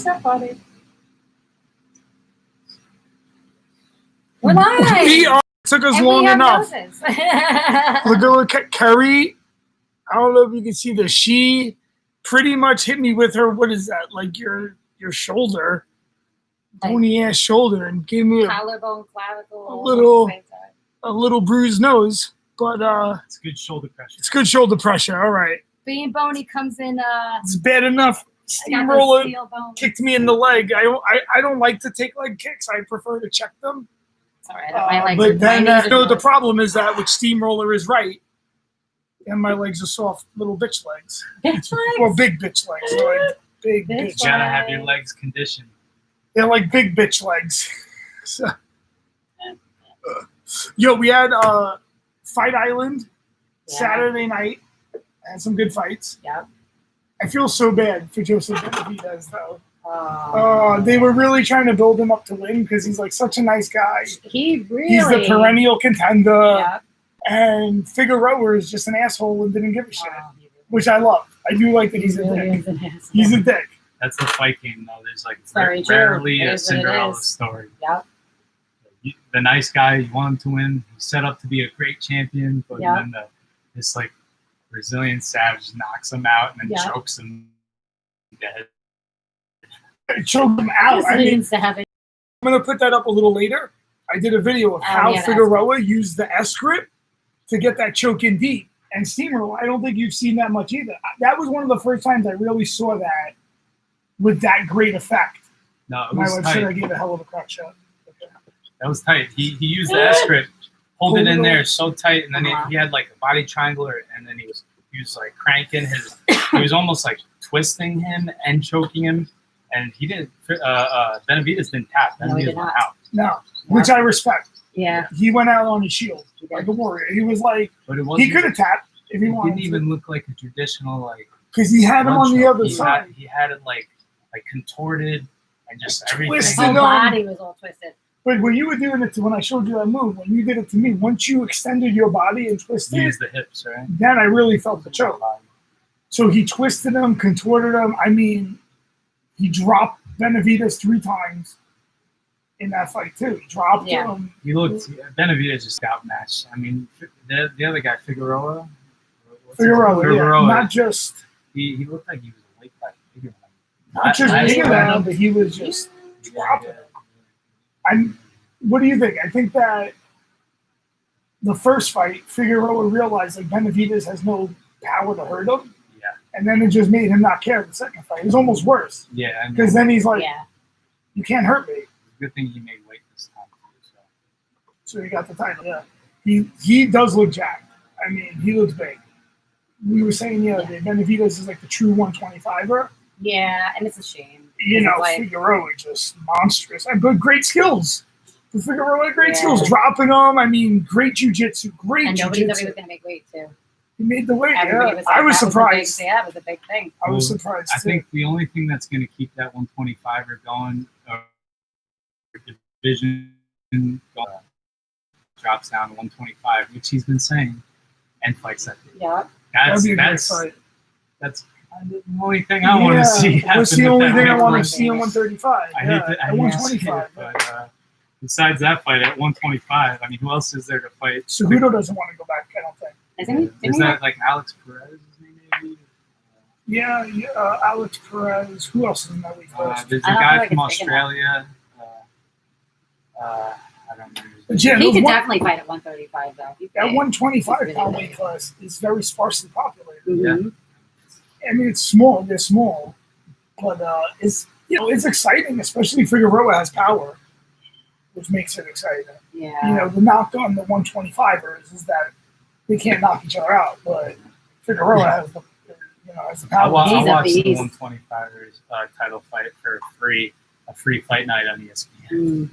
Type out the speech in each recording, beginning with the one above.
up, buddy? We're live. We are. It took us And long we have enough. noses. Look at Kerry. I don't know if you can see this. She pretty much hit me with her. What is that? Like your shoulder, bony ass shoulder, and gave me Collarbone, clavicle, a little bruised nose. But it's good shoulder pressure. It's good shoulder pressure. All right. Being bony comes in. It's bad enough. Steamroller kicked me in the leg. I don't like to take leg kicks. I prefer to check them. Sorry, my legs but are then tiny. the problem is that with steamroller is right, and my legs are soft little bitch legs. Bitch legs? Well, big bitch legs. They're like big bitch. You gotta have your legs conditioned. They're like big bitch legs. So, yo, we had Fight Island Saturday night. Had some good fights. Yep. I feel so bad for Joseph Benavidez though. They were really trying to build him up to win because he's like such a nice guy. He's the perennial contender. Yep. And Figueroa is just an asshole and didn't give a shit, which I love. I do like that he's a dick. He's a dick. That's the fight game, though. There's like rarely a Cinderella story. Yep. The nice guy, you want him to win. He's set up to be a great champion, but then this like Brazilian savage knocks him out and then chokes him dead. Choke him out. I'm going to put that up a little later. I did a video of how Figueroa used the S grip to get that choke in deep. And Steamroller, I don't think you've seen that much either. That was one of the first times I really saw that with that great effect. No, it was tight. I gave a hell of a crack shot. Okay. That was tight. He used the S grip, hold it in there so tight, and then he had like a body triangle, and then he was like cranking his. He was almost like twisting him and choking him, and he didn't. Benavidez didn't tap. Benavidez went out. No, which I respect. Yeah, he went out on his shield like a warrior. He was like, he could have tapped if he wanted. Didn't even look like a traditional like. Because he had him on the other side. He had it like contorted and just everything. His body was all twisted. But when you were doing it when I showed you that move, when you did it to me, once you extended your body and twisted, used the hips, right? Then I really felt the choke. So he twisted him, contorted him. I mean, he dropped Benavidez 3 times in that fight too. He dropped him. He looked. Benavidez just outmatched. I mean, the other guy, Figueroa, not just. He looked like he was a weight cut figure. Not just bigger than him, but he was just dropping him. What do you think? I think that the first fight, Figueroa realized like Benavidez has no power to hurt him. Yeah. And then it just made him not care the second fight. It was almost worse. Yeah. Because then he's like, you can't hurt me. Good thing he made weight this time. So he got the title. Yeah. He does look jacked. I mean, he looks big. We were saying that Benavidez is like the true 125er. Yeah, and it's a shame. You know, Figueroa just monstrous. But great skills. Figueroa had great skills. Dropping them. I mean, great jiu-jitsu. And nobody thought he was going to make weight, too. He made the weight, I was surprised. It was a big thing. I was surprised, I think the only thing that's going to keep that 125er going, division drops down to 125, which he's been saying, and fights that day. Yeah. That's kind of the only thing I want to see. That's the only thing I want to see on 135. I hate at 125. But besides that fight at 125, I mean, who else is there to fight? Cejudo doesn't want to go back, I don't think. Is that like Alex Perez? Yeah, Alex Perez. Who else is in that league? There's a guy from Australia. I don't know. He could definitely fight at 135, though. That 125 pound weight class is very sparsely populated. Mm-hmm. I mean, it's small. They're small, but it's exciting, especially Figueroa has power, which makes it exciting. Yeah. The knock on the 125ers is that they can't knock each other out, but Figueroa has the power. I watched the 125ers title fight for a free fight night on ESPN.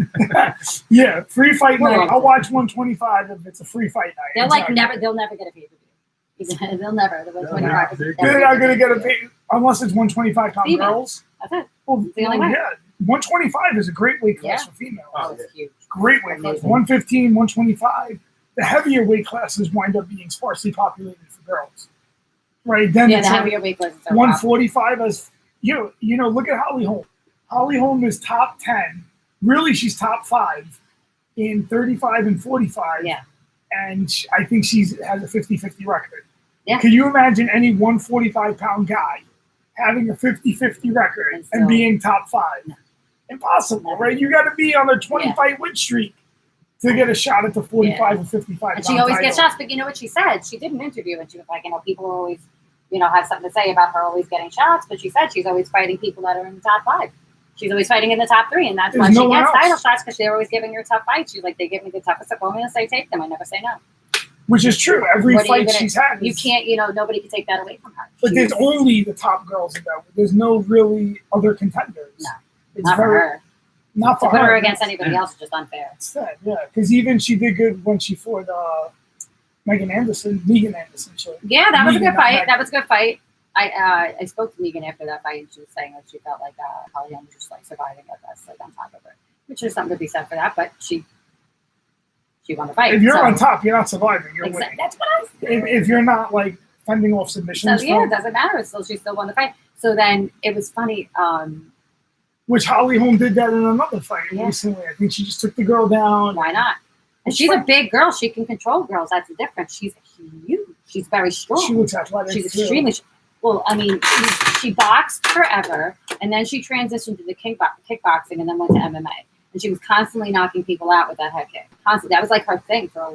Yeah, free fight night. I'll watch 125 if it's a free fight night. They'll never get a pay-per-view. They'll never. The 125 they're not going to get a pay unless it's 125 pound girls. That's it. Well, the only way. Yeah, 125 is a great weight class for females. Oh, it's huge. Great weight class. 115, 125. The heavier weight classes wind up being sparsely populated for girls. Right? Then the heavier weight classes are 145 as look at Holly Holm. Holly Holm is top 10. Really, she's top 5 in 35 and 45. Yeah. And I think she has a 50-50 record. Yeah. Can you imagine any 145-pound guy having a 50-50 record and being top 5? No. Impossible, right? You got to be on a 20-fight win streak to get a shot at the 45 or 55. And she always gets shots, but you know what she said? She did an interview and she was like, people always, have something to say about her always getting shots, but she said she's always fighting people that are in the top 5. She's always fighting in the top 3, and that's why she gets title shots, because they're always giving her tough fights. She's like, they give me the toughest opponents, I take them. I never say no. Which is true. Every fight she's had. You can't, nobody can take that away from her. But there's only the top girls in that. There's no really other contenders. No. It's not for her. Not for her. To put her against anybody else is just unfair. It's sad, yeah. Because even she did good when she fought Megan Anderson. Sorry. Yeah, that was a good fight. That was a good fight. I spoke to Megan after that fight, and she was saying that she felt like Holly Holm was just like surviving at best, like on top of her, which is something to be said for that. But she won the fight. If you're on top, you're not surviving. You're winning. That's what I was saying. If you're not like fending off submissions, so, it doesn't matter. She still won the fight. So then it was funny. Which Holly Holm did that in another fight recently. I think she just took the girl down. Why not? And she's a big girl. She can control girls. That's the difference. She's huge. She's very strong. She looks athletic. She's extremely. Well, I mean, she boxed forever, and then she transitioned to the kickboxing, and then went to MMA. And she was constantly knocking people out with that head kick. Constantly. That was like her thing for a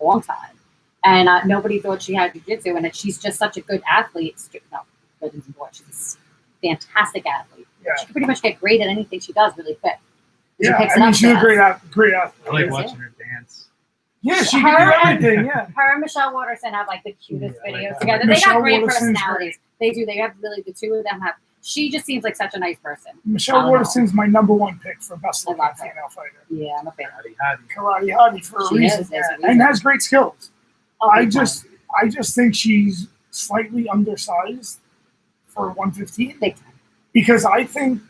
long time. And nobody thought she had jiu-jitsu, and she's just such a good athlete. No, she's a fantastic athlete. Yeah. She can pretty much get great at anything she does really quick. She's a great athlete. I like watching her dance. Yeah, she can do everything. Her and Michelle Waterson have like the cutest videos together. They got great personalities. They do. They have really the two of them have. She just seems like such a nice person. Michelle Waterson's my number 1 pick for best looking female fighter. Yeah, I'm a fan. Karate Hottie for a reason. And has great skills. I just think she's slightly undersized for 115. Big time. Because I think,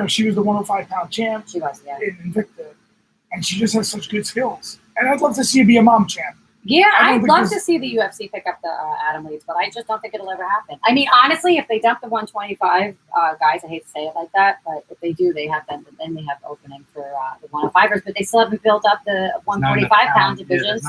she was the 105-pound champ. She was, in Invicta. And she just has such good skills. And I'd love to see her be a mom champ. Yeah, I'd love to see the UFC pick up the atom weights, but I just don't think it'll ever happen. I mean, honestly, if they dump the 125 guys, I hate to say it like that, but if they do, then they have opening for the 105ers, but they still haven't built up the 145-pound division.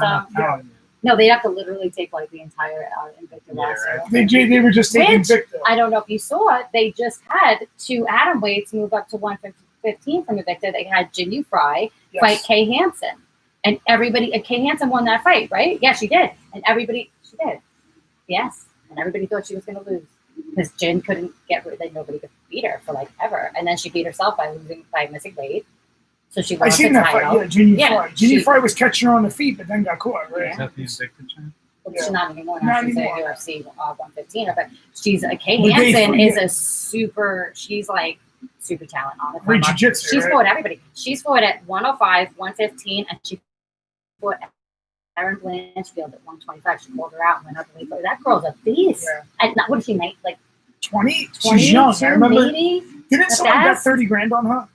No, they'd have to literally take like the entire Invicta roster. Right. They were just taking Invicta. I don't know if you saw it. They just had 2 atom weights move up to 115 from Invicta. They had Jinyu Fry fight Kay Hansen. And Kay Hansen won that fight, right? Yeah, she did. And she did. Yes. And everybody thought she was going to lose. Because Jin couldn't nobody could beat her for like ever. And then she beat herself by missing weight. So she lost the title. Fight. Yeah, Jinyu Fry. Jinyu Fry was catching her on the feet, but then got caught, right? Is that the Invicta champ? She's not anymore. Now she's a UFC 115. But Kay Hansen is a she's like super talent on the great jiu-jitsu. She's fought everybody. She's fought at 105, 115, and she fought Erin Blanchfield at 125. She called her out and went up and that girl's a beast. And what did she make? Like 20? She's young. I remember. Maybe? Didn't someone bet 30 grand on her?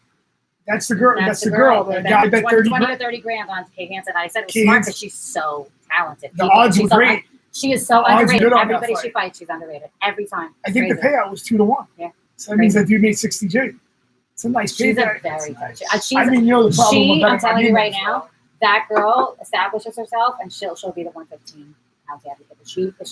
That's the girl. That's the girl. The guy bet 20 or 30 grand on Kay Hansen. I said it was smart because she's so talented. The odds were great. She is so underrated. Everybody she fights, she's underrated every time. I think the payout was 2-1. Yeah. So that means that dude made 60G. It's a nice payback. She's a very good. I'm telling you right now, that girl establishes herself, and she'll be the 115 pound advocate.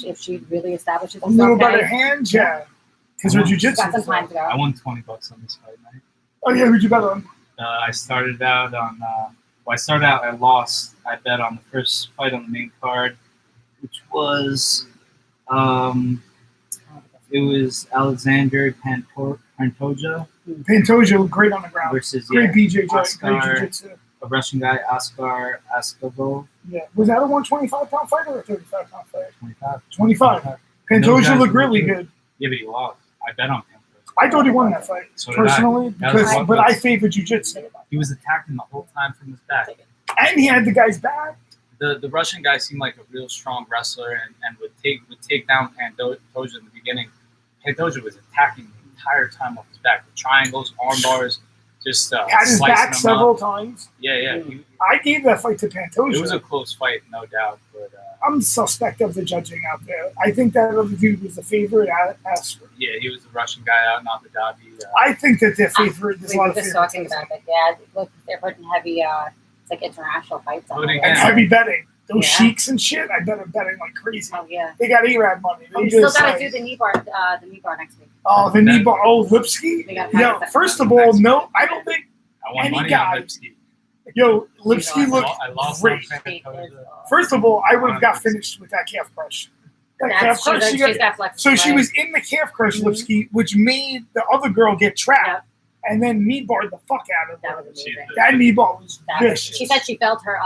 If she really establishes herself, a little better hands, because her jiu-jitsu. Got some time to go. I won $20 on this fight night. Oh yeah, who'd you bet on? I started out on. I lost. I bet on the first fight on the main card, which was. It was Alexander Pantoja. Pantoja, great on the ground. Versus great BJJ, Oscar, great jiu-jitsu. A Russian guy, Oscar Askavov. Yeah. Was that a 125-pound fighter or a 35-pound fighter? 25. 25. Pantoja looked really good. Yeah, but he lost. I bet on him. I thought he won that fight, personally, but I favor jiu-jitsu. He was attacking the whole time from his back. And he had the guy's back. The Russian guy seemed like a real strong wrestler and would take down Pantoja in the beginning. Pantoja was attacking the entire time off his back with triangles, arm bars. just had his slicing back him several up. times. Yeah. I gave that fight to Pantoja. It was a close fight, no doubt. But I'm suspect of the judging out there. I think that other dude was the favorite. yeah, he was the Russian guy out in Abu Dhabi. I think that they're favorite. There's a We lot were of just favorites. talking about that. Yeah, look, they're putting heavy, it's like international fights on But it. again- And heavy betting. Those Yeah. sheiks and shit, I bet are betting like crazy. Oh yeah. They got Arab money. They We still just, gotta like- do the knee bar next week. Oh, the knee bar. Oh, Lipsky. We gotta Yo, fight that. first of all, no, I don't think. I won Any money guy- on Lipsky. Yo, Lipsky You know, looked I lost great. on She is, Pantoja. First of all, I would have got finished with that calf crush. That calf crush. she's got flexibility. So she was in the calf crush, Mhm. Lipsky, which made the other girl get trapped, Yep. and then knee barred the fuck out of That her. was amazing. That knee bar was That was- vicious. she said she felt her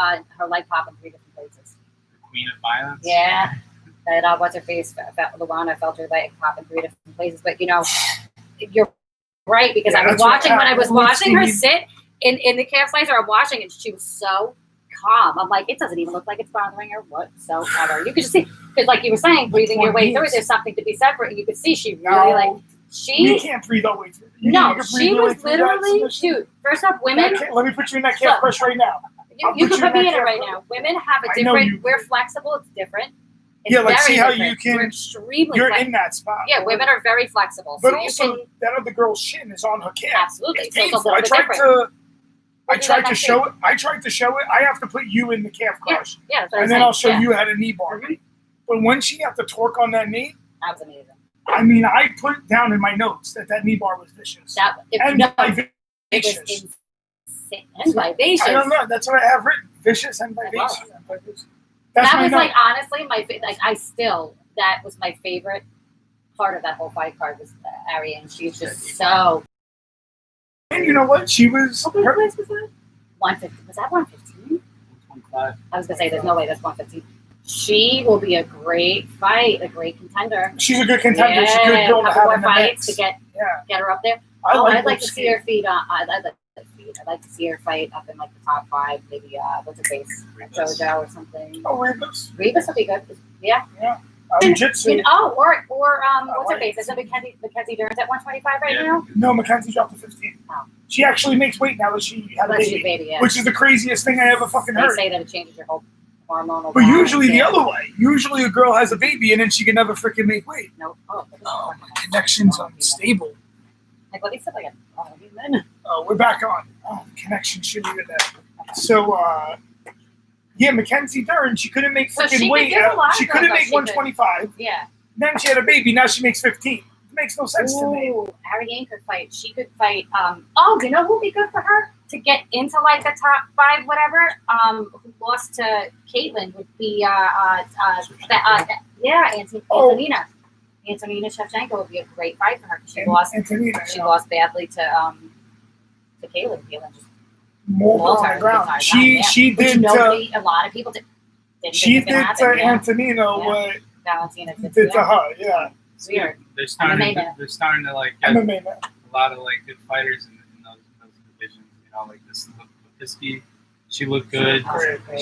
leg pop in 3 different places. The Queen of Violence. Yeah. That what's her face? Luana felt her leg pop in 3 different places. But you're right because Yeah, I was that's what watching when I was happened. watching her Lipsky- sit in the calf slicer. I'm watching and she was so calm. I'm like, it doesn't even look like it's bothering her whatsoever. You could just see because, like you were saying, breathing your way through it. There's something to be said for it. You could see she really like You she. can't breathe all the way through. You No, can breathe she your way was through that literally, submission. dude. First off, women. Let me put you in that calf Look. crush right now. I'll You put can you put me in in that it right calf now. Women have a I know different. you- We're flexible. It's different. It's Yeah, like, very see how different. you can- We're extremely. You're flexible. in that spot. Yeah, women are very flexible. But So you also, can that other girl's shin is on her calf. absolutely. It's So it's a painful. little I bit tried different. I do tried that to next show it. I tried to show it. I have to put you in the calf crush, Yeah, that's what I'm and then saying. I'll show Yeah, you how to knee bar me. But when she had to torque on that knee, that was amazing. I mean, I put down in my notes that knee bar was vicious That and no, it vivacious. was insane and vivacious. I don't know. That's what I have written: vicious and vivacious. That's That my was note. like honestly that was my favorite part of that whole fight card was Ari, and she's just so. And you know what? She was. What place was that? 150. Was that 115? 25. I was gonna say there's no way that's 115. She will be a great fight, a great contender. She's a good contender. She's a good Yeah, girl to couple have more in the fights mix. to Yeah, get her up there. I I'd like to Lipsky. see her feet on. I'd like the feet. I'd like to see her fight up in like the top 5, maybe what's her face, Rivas. JoJo or something. Oh, Rebus. Rebus would be good. Yeah. Jiu-jitsu. Or what's her like- face? Isn't Mackenzie Dern's at 125 right Yeah. now? No, Mackenzie dropped to 15. Oh. She actually makes weight now that she had a Unless she's baby, baby, yeah. which is the craziest thing I ever fucking They heard. say that it changes your whole hormonal. But balance, usually the yeah. other way. Usually a girl has a baby and then she can never freaking make weight. Nope. Oh, Oh, my connection's unstable. Like, let me sit like a minute. Oh, we're back on. Oh, the connection should be there. So, yeah, Mackenzie Dern, she couldn't make So freaking she weight. could do a lot of She girls couldn't that make she could. 125. Yeah. Then she had a baby. Now she makes 15. It makes no sense to me. Ooh, Ariane could fight. She could fight. You know who would be good for her to get into like the top 5, whatever. Who lost to Caitlyn would be Antonina. Antonina Shevchenko would be a great fight for her. She lost. Antonina, She yeah. lost badly to Caitlyn. Caitlyn just More on the ground. She Which did. nobody, a lot of people didn't She think it was did gonna to happen, yeah. Antonino Yeah. what Valentina did to her. Yeah, Weird. They're starting. MMA. They're starting to like get MMA man. a lot of like good fighters in those divisions. You know, like this Lipinski, she looked good.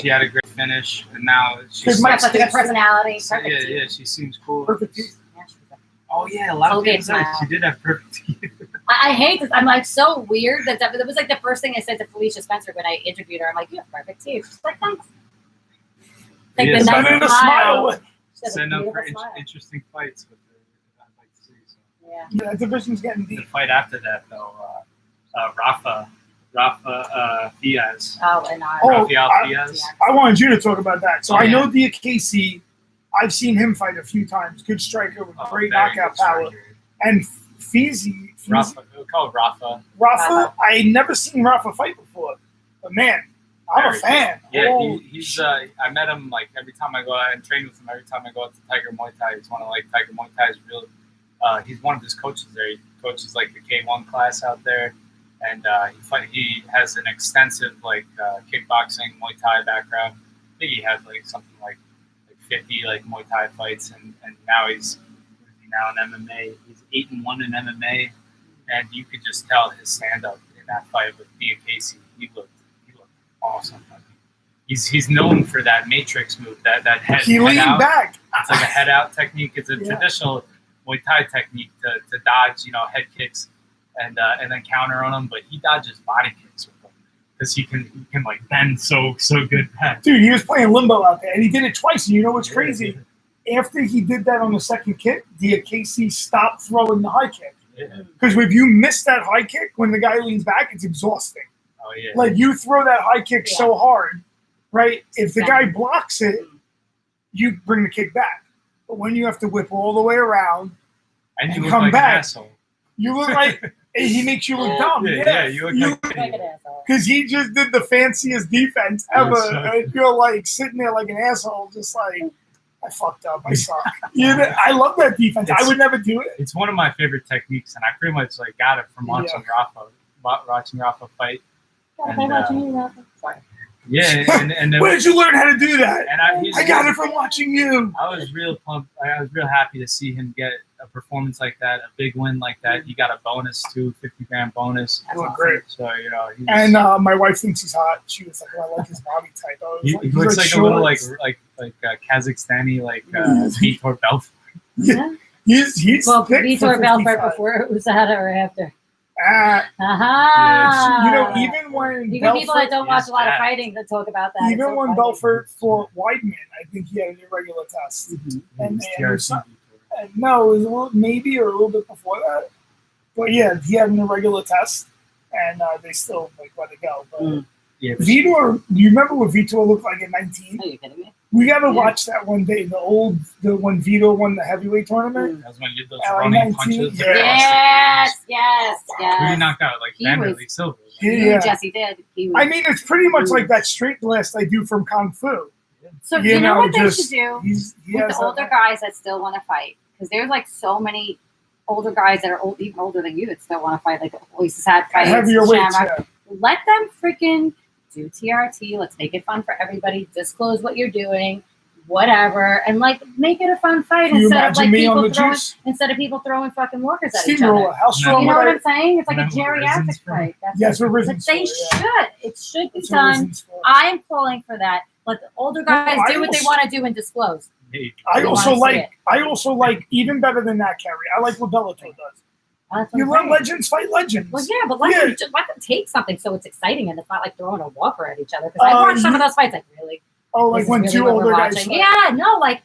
She had a great finish, and now Because she's my- She has such a good personality. so, Perfect. yeah, she seems cool. Perfect teeth. Yeah, she's a- Oh yeah, a lot of Colgate people said smile. she did have perfect teeth. I hate this. I'm like so weird that was like the first thing I said to Felicia Spencer when I interviewed her. I'm like, you have perfect teeth. She's like, thanks. Like Yeah, the so nice Better to smile. smile. She has a Setting up for beautiful smile. interesting fights with her. I'd like to see. So. Yeah. Yeah, division's getting The deep. fight after that, though, Rafa Diaz. Oh, and Oh, Rafael I- Diaz. I wanted you to talk about that. So Oh, I yeah. know Diakese. I've seen him fight a few times. Good striker with Oh, great very knockout good power. striker. And Fizi, Rafa, we'll call it Rafa. Rafa, I had never seen Rafa fight before. But man, I'm a Very fan. Yeah, Oh, he's. I met him like every time I go out and train with him. Every time I go out to Tiger Muay Thai, he's one of like Tiger Muay Thai's real. He's one of his coaches there. He coaches like the K1 class out there, and he has an extensive like kickboxing Muay Thai background. I think he had like something like 50 like Muay Thai fights, and now he's now in MMA. He's 8-1 in MMA, and you could just tell his stand up in that fight with Diakese. He looked awesome. He's known for that matrix move, that head. he head leaned out. back. It's like a head out technique. It's a Yeah. traditional Muay Thai technique to dodge, head kicks and then counter on him. But he dodges body kicks with them because he can like bend so good back. Dude, he was playing limbo out there, and he did it twice. And you know what's crazy? After he did that on the second kick, Casey stopped throwing the high kick. Because if you miss that high kick when the guy leans back, it's exhausting. Oh yeah. Like you throw that high kick so hard, right? If the guy blocks it, you bring the kick back. But when you have to whip all the way around and you come look like back, an asshole. You look like he makes you look dumb. Yeah, you look like an asshole. Because he just did the fanciest defense ever. And you're like sitting there like an asshole, just like, I fucked up. I suck. I love that defense. I would never do it. It's one of my favorite techniques, and I pretty much like got it from watching Rafa fight. Sorry. Yeah, and where did you learn how to do that? And I got it from watching you. I was real pumped. I was real happy to see him get a performance like that, a big win like that. He got a bonus too, $50,000 bonus. He looked great. So and my wife thinks he's hot. She was like, "Oh, I like his body type." He looks like a little like Kazakhstani Vitor Belfort. Yeah. He's Vitor Belfort before it was that or after. Even when people that don't watch a lot of fighting that talk about that. Even when Belfort fought Weidman, I think he had an irregular test. And no, it was maybe or a little bit before that. But yeah, he had an irregular test, and they still let it go. But Vitor, do you remember what Vitor looked like at 19? Are you kidding me? We gotta watch that one day. The when Vitor won the heavyweight tournament. That was when you did those running 19, punches. Yes. Who you knocked out like Vanderlei Silva. Jesse did. I mean, it's pretty much like that straight blast I do from Kung Fu. So you know what they should do with the older guys that still want to fight? Because there's like so many older guys that are even older than you that still want to fight. Like Oasis had fights. Heavier weights, Let them freaking do TRT. Let's make it fun for everybody. Disclose what you're doing, whatever, and like make it a fun fight instead of people throwing fucking walkers at each other. How strong? You know what I'm saying? It's like a geriatric fight. Yes, we're risen. They should. It should be done. I'm calling for that. Let the older guys do what they want to do and disclose. I also like even better than that, Kerry. I like what Bellator does. You let legends fight legends. Well, yeah, but let them take something so it's exciting and it's not like throwing a walker at each other. Because I watched some of those fights, like, really? Oh, like when two older guys fight. Yeah, no, like,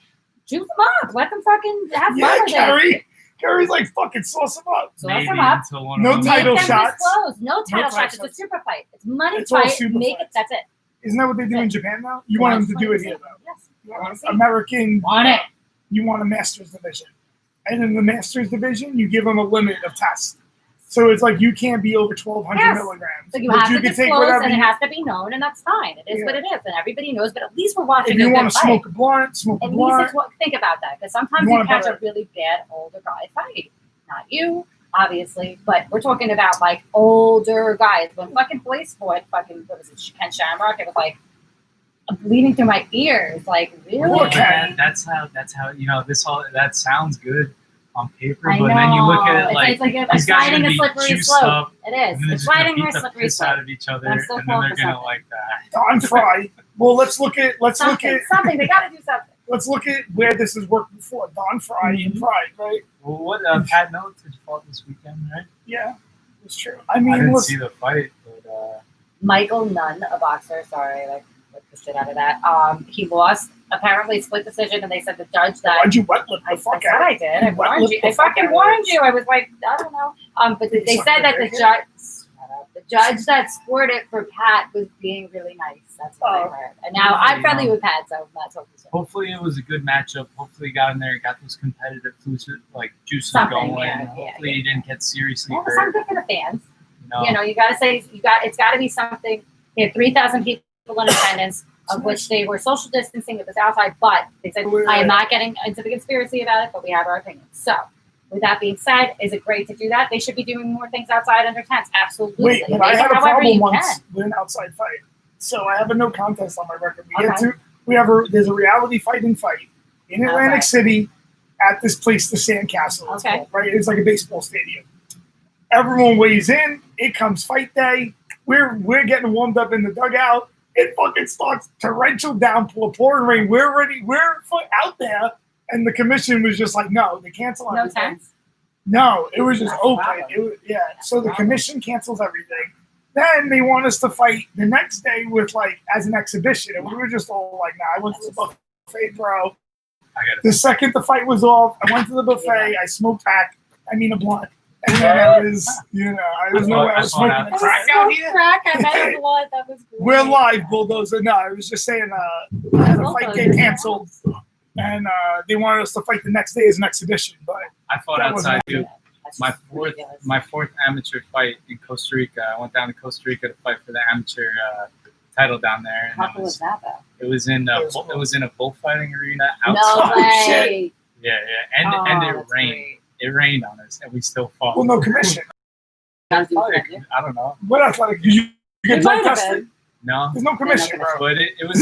juice them up. Let them fucking have fun with it. Kerry's like, fucking sauce them up. Sauce them up. No title shots. No title shots. It's a super fight. It's money fight. Make it. That's it. Isn't that what they do in Japan now? You want them to do it here, though. Yes. American. Want it. You want a Masters division. And in the Masters division, you give them a limit of tests. So it's like you can't be over 1,200 milligrams. So you have to disclose and it has to be known, and that's fine. It is what it is, and everybody knows, but at least we're watching if you want to smoke a blunt, smoke a blunt. Think about that, because sometimes you catch a really bad older guy fight. Not you, obviously, but we're talking about like older guys. When fucking boys fought what was it, Ken Shamrock, it was like bleeding through my ears. Like, really? Okay. That's how that sounds good on paper, but then you look at it like these guys are gonna be juiced up. It is. It's sliding a slippery slope. Out of each other, and then they're gonna like that. Don Fry. Well, let's look at something. They gotta do something. Let's look at where this has worked before. Don Fry and Pride, right? Well, what Pat Miletich fought this weekend, right? Yeah, it's true. I mean, I didn't see the fight, but Michael Nunn, a boxer. Sorry, like put the shit out of that. He lost. Apparently split decision, and they said the judge that why'd you wet-lip the fuck out? I did. I warned you. I fucking warned you. I was like, I don't know. But they said that the judge that scored it for Pat was being really nice. That's what I heard. And now I'm friendly with Pat, so that's what we said. Hopefully it was a good matchup. Hopefully he got in there, got those competitive juices going. Hopefully he didn't get seriously hurt. Something for the fans. You know, you gotta say it's gotta be something. They had 3,000 people in attendance, of which they were social distancing. It was outside, but they said, I am not getting into the conspiracy about it, but we have our opinions. So, with that being said, is it great to do that? They should be doing more things outside under tents. Absolutely. Wait, but I had a problem once with an outside fight. So I have a no contest on my record. There's a reality fighting fight in Atlantic City at this place, the Sandcastle. It's called, right? It's like a baseball stadium. Everyone weighs in. It comes fight day. We're getting warmed up in the dugout. It fucking starts torrential downpour, pouring rain. We're out there, and the commission was just like, no, they cancel everything. No tents? No, it was just That's open. problem. It was, yeah. That's So the problem. commission cancels everything. Then they want us to fight the next day with like as an exhibition, and we were just all like, "Nah." I went to the buffet, bro. The second the fight was off, I went to the buffet. I smoked crack. I mean a blunt, and then I was, I was no way I was smoking I the crack. Crack. I met a blunt. That was great. We're live, Bulldozer. No, I was just saying the fight get canceled, and they wanted us to fight the next day as an exhibition, but I fought that outside wasn't too. My fourth amateur fight in Costa Rica. I went down to Costa Rica to fight for the amateur title down there. And How cool was that though? It was in a bullfighting arena No outside. way. Yeah, and it that's rained. great. It rained on us, and we still fought. well, no commission. Gotta do that, yeah. I don't know. What athletic? Did you get It drug might have tested? been. No, There's no commission, bro. but it was.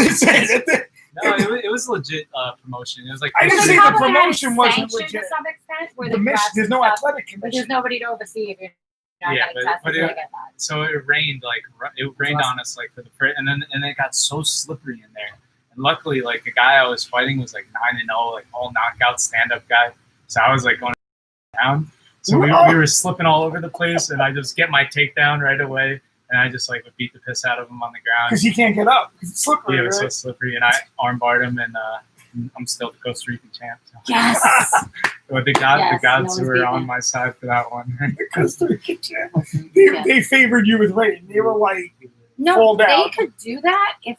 It was legit promotion. It was like I didn't Because say it the probably had promotion wasn't sanctioned legit. to some extent. Where The they mission, grab there's some no stuff, athletic but there's commission. nobody to oversee if you're not Yeah, getting but tested. it- I get that. So it rained on us like for the first, and then it got so slippery in there. And luckily, like the guy I was fighting was like 9-0, like all knockout stand up guy. So I was like going down. So we were slipping all over the place, and I just get my takedown right away, and I just like would beat the piss out of him on the ground. Because he can't get up. Because it's slippery, Yeah, it was so right? slippery, and I armbarred him, and I'm still the Costa Rican champ. So. Yes. But the Yes, gods no were one's on beaten. my side for that one. The Costa Rican champ. Yeah. They favored you with rain. They were like, No, fall down. they could do that if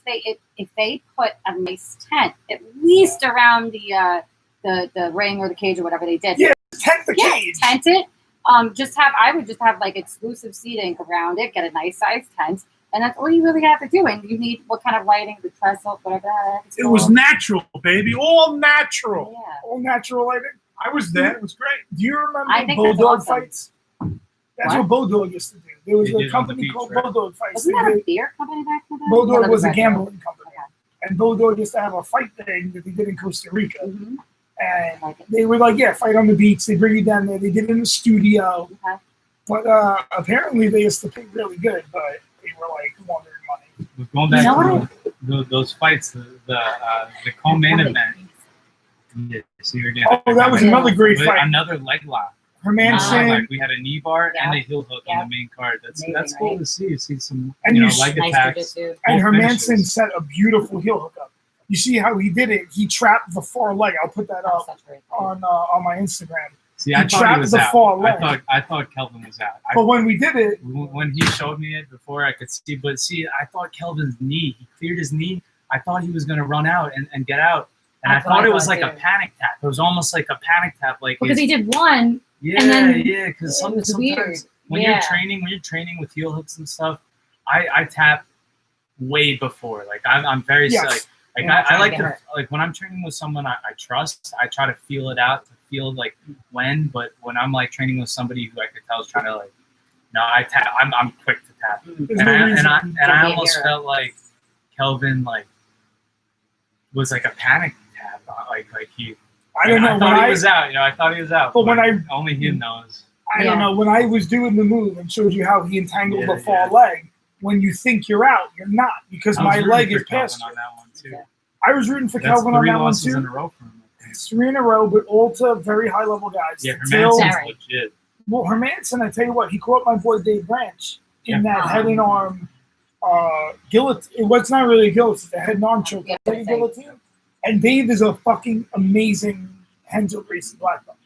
they put a nice tent at least around the ring or the cage or whatever they did. Yeah. tent the Yeah, cage. tent it. I would just have like exclusive seating around it. Get a nice sized tent, and that's all you really have to do. And you need what kind of lighting, the trestle, whatever that is. It was natural, baby. All natural. Yeah. All natural lighting. I was there. It was great. Do you remember I think that's Bulldog awesome. fights? That's what Bulldog used to do. There was They a did on company the beach, called right? Bulldog Fights. Wasn't They that a did- beer company back in the day? Bulldog Yeah, was a that gambling company. Okay. And Bulldog used to have a fight thing that they did in Costa Rica. Mhm. And Like it. they were like, yeah, fight on the beach. They bring you down there. They did it in the studio. Okay. But apparently they used to pay really good, but they were like laundering money. But going back You know to those fights, the co-main event. Yeah, so you're getting Oh, that was another great with fight. another leg lock. Hermanson Like we had a knee bar and Yeah. a heel hook Yeah. on the main card. That's Amazing, cool right? to see. You see some And you leg Nice attacks. jujitsu. and both Hermanson finishes. set a beautiful heel hook up. You see how he did it? He trapped the far leg. I'll put that That was up such a great fight. on my Instagram. See, I He thought he trapped was the out. far leg. I thought Kelvin was out. But when we did it, When he showed me it before, I could see. But see, I thought Kelvin's knee. He cleared his knee. I thought he was going to run out and get out. And I That's what thought I it was thought, like a too. panic tap. It was almost like a panic tap. Like Because his- he did one. yeah, and then yeah. Because it was sometimes weird. when Yeah. you're training with heel hooks and stuff, I tap way before. Like I'm very Yes. like You're not I trying like to to get hurt. like when I'm training with someone I trust. I try to feel it out to feel like when. But when I'm like training with somebody who I could tell is trying to like, no, I tap. I'm quick to tap. there's And no I, reason. and I be a almost hero. felt like Kelvin like was like a panic tap. Like he. I don't know. I When thought I he was out. I thought he was out. But when I- only he knows. I don't know. When I was doing the move and showed you how he entangled Yeah, the far yeah. leg, when you think you're out, you're not because I was my rooting leg for is past Kelvin you. on that one too. Yeah. I was rooting for That's Kelvin on 3 that one losses in too. a row for him. It's 3 in a row, but all to very high level guys. Yeah, Till- Hermansen's Terry. legit. Well, Hermanson, I tell you what, he caught my boy Dave Branch in Yeah. that head and arm guillotine. It was not really a guillotine, it's a head and arm choke. Yeah, Like a guillotine. And Dave is a fucking amazing Henzo Gracie black belt.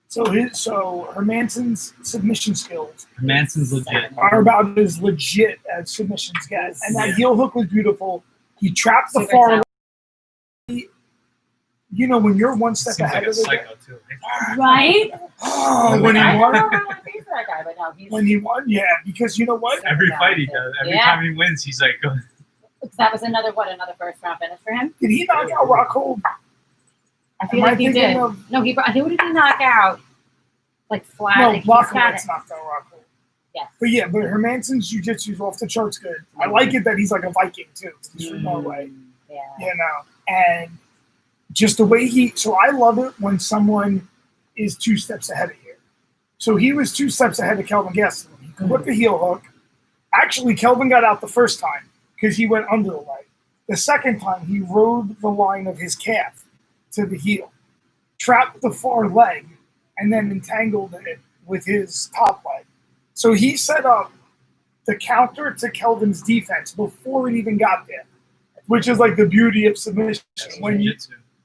So Hermanson's submission skills Hermansen's legit. are about as legit as submissions get. And that Yeah. heel hook was beautiful. He trapped the Super far tough. leg. You know, when you're one step Seems ahead like a of the guy. psycho too. Right? Oh, when he I don't won, know how I feel for that guy, but no, he's when he won, yeah, because you know what? Every fight he does, every Yeah. time he wins, he's like, that was another first round finish for him. Did he knock out Rockhold? I feel Am I like he thinking did. of- No, who did he knock out? Like flat. No, like he's got Blockowitz it. knocked out Rockhold. Yes. But yeah, but Hermanson's jiu-jitsu is off the charts good. I like it that he's like a Viking too. He's from Norway, Yeah. you know, and just the way so I love it when someone is 2 steps ahead of you. So he was 2 steps ahead of Kelvin Gastelum. He put the heel hook. Actually, Kelvin got out the first time because he went under the leg. The second time, he rode the line of his calf to the heel, trapped the far leg, and then entangled it with his top leg. So he set up the counter to Kelvin's defense before it even got there, which is like the beauty of submission.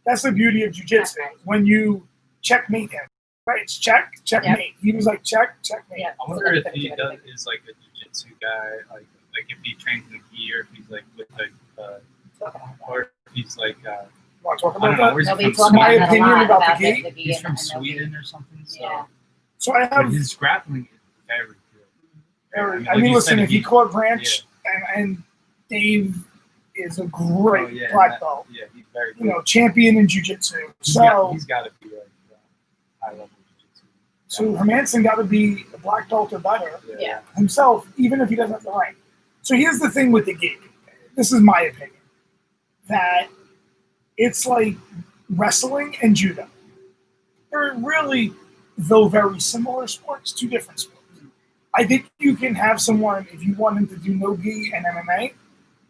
That's the beauty of jiu-jitsu. When you checkmate him, right? It's checkmate. Yep. He was like checkmate. Yep. I wonder if he is like a jiu-jitsu guy, like if he trains in the gi, or if he's like with or if he's like. Want to talk about that? No, my opinion about the gi. He's from Sweden or something. So I have his grappling is very good. I mean, listen, if he caught Branch and Dave is a great black belt. Yeah, he's very good. Champion in jiu-jitsu. So he's got to be like high level jiu-jitsu. So Hermanson got to be a black belt or better himself, even if he doesn't have the rank. So here's the thing with the gi. This is my opinion. That it's like wrestling and judo. They're really, though very similar sports, two different sports. I think you can have someone, if you want him to do no gi and MMA,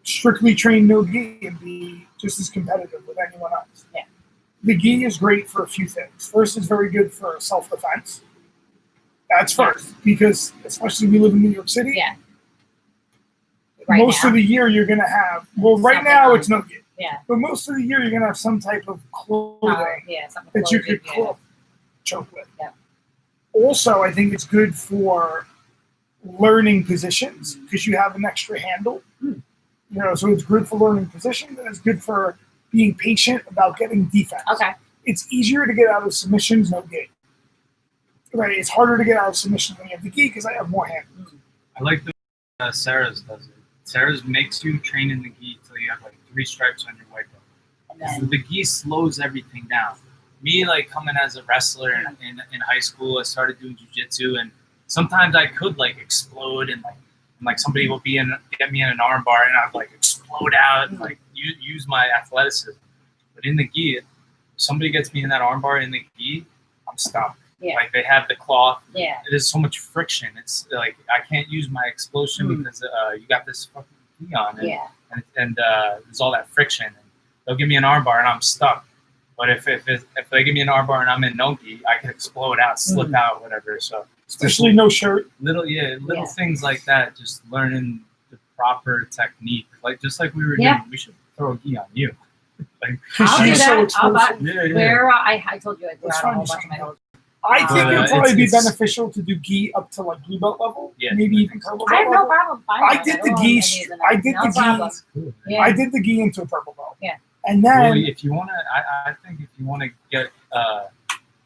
strictly train no gi and be just as competitive with anyone else. Yeah. The gi is great for a few things. First, it's very good for self-defense. That's first, because especially we live in New York City. Yeah. Most of the year you're going to have, right now it's no gi. Yeah. But most of the year you're going to have some type of clothing that you could choke with. Yeah. Also, I think it's good for learning positions because you have an extra handle. So it's good for learning positions, and it's good for being patient about getting defense. Okay. It's easier to get out of submissions, no gi. Right? It's harder to get out of submissions when you have the gi because I have more handles. I like the Sarah's does it. Sarah's makes you train in the gi until you have like 3 stripes on your white belt. So the gi slows everything down. Me, like coming as a wrestler in high school, I started doing jiu-jitsu, and sometimes I could like explode and somebody will get me in an arm bar and I'd like explode out and like use my athleticism. But in the gi, if somebody gets me in that arm bar in the gi, I'm stuck. Yeah. Like they have the cloth. Yeah. There's so much friction. It's like I can't use my explosion because you got this fucking gi on it. And there's all that friction. And they'll give me an arm bar and I'm stuck. But if they give me an arm bar and I'm in no gi, I can explode out, slip out, whatever. So especially no shirt. Little things like that. Just learning the proper technique, just like we were doing. We should throw a gi on you. I'll do that. So where I told you I'd throw out a whole bunch of my old. I think it would probably be beneficial to do gi up to like blue belt level, maybe even purple belt. I have no problem. I did the gi. I did the gi into a purple belt. Yeah. And then, if you want to, I think if you want to get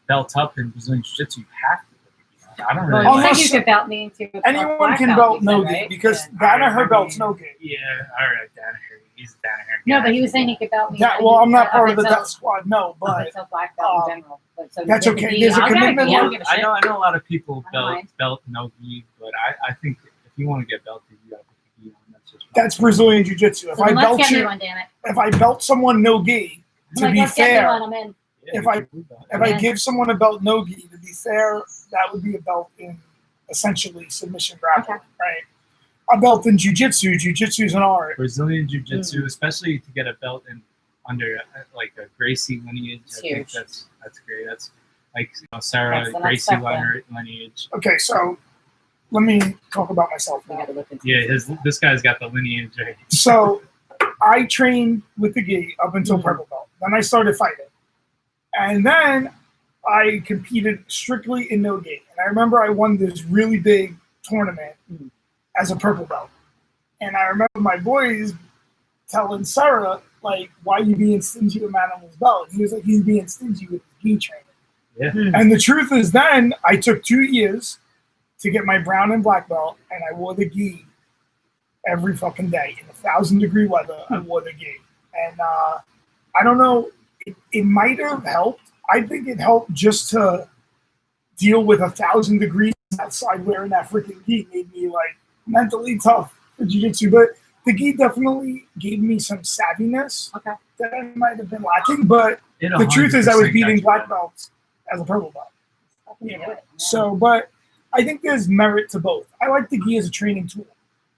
belt up in Brazilian Jiu-Jitsu, you have to. I don't really. Well, you could belt me into. Anyone can belt no gi because Danaher belts no gi. Yeah, all right, Danaher. He's Danaher. No, but he was saying he could belt me. Well, I'm not part of the death squad. No, but it's a black belt in general. So that's okay. There's a commitment. I know a lot of people belt no gi, but I think if you want to get belted, you got to put the gi on. That's Brazilian Jiu-Jitsu. If I belt you, if I belt someone no gi, to be fair, if I give someone a belt no gi, to be fair, that would be a belt in essentially submission grappling, right? A belt in jiu-jitsu. Jiu-jitsu is an art. Brazilian jiu-jitsu, especially to get a belt in under like a Gracie lineage. I think that's great. That's like Sarah Gracie lineage. Okay, so let me talk about myself now. Yeah, this guy's got the lineage right. So I trained with the gi up until purple belt. Then I started fighting. And then I competed strictly in no gi. And I remember I won this really big tournament as a purple belt. And I remember my boys telling Sarah, like, why are you being stingy with Manimal's belt? He was like, he's being stingy with gi training. Yeah. And the truth is then I took 2 years to get my brown and black belt, and I wore the gi every fucking day. In 1,000-degree weather, I wore the gi. And I don't know, it might have helped. I think it helped just to deal with 1,000 degrees outside wearing that freaking gi. Made me like mentally tough for jiu-jitsu. But the gi definitely gave me some savviness that I might have been lacking. But the truth is I was beating black belts as a purple belt. So, but I think there's merit to both. I like the gi as a training tool.